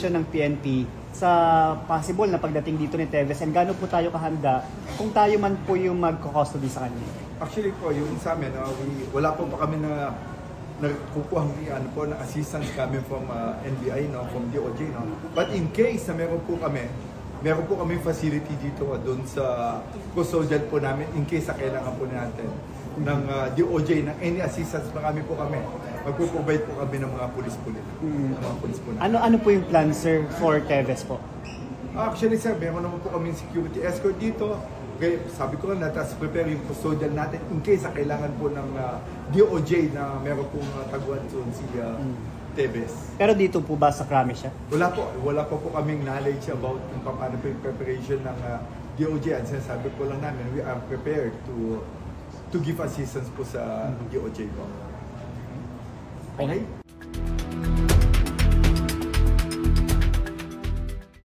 intervention ng PNP sa possible na pagdating dito ni Teves, and gaano po tayo kahanda kung tayo man po yung magko-custody sa kanya? Actually po, yung sa amin, wala po pa kami na nagkukuhang na assistance kami from NBI, from DOJ. But in case na meron po kami facility dito doon sa custodian po namin in case na kailangan po natin ng DOJ, ng any assistance, marami po kami. Magpo-provide po kami ng mga pulis-pulis. Ano po yung plan, sir, for Teves po? Actually, sir, meron naman po kami security escort dito. Okay, sabi ko na, tapos prepare yung custodian natin in case na kailangan po ng DOJ na meron pong taguan doon si Teves. Pero dito po ba sa Krami siya? Wala po kaming knowledge about kung paano po yung preparation ng DOJ. At sinasabi ko lang namin, we are prepared to give assistance po sa DOJ po. Okay?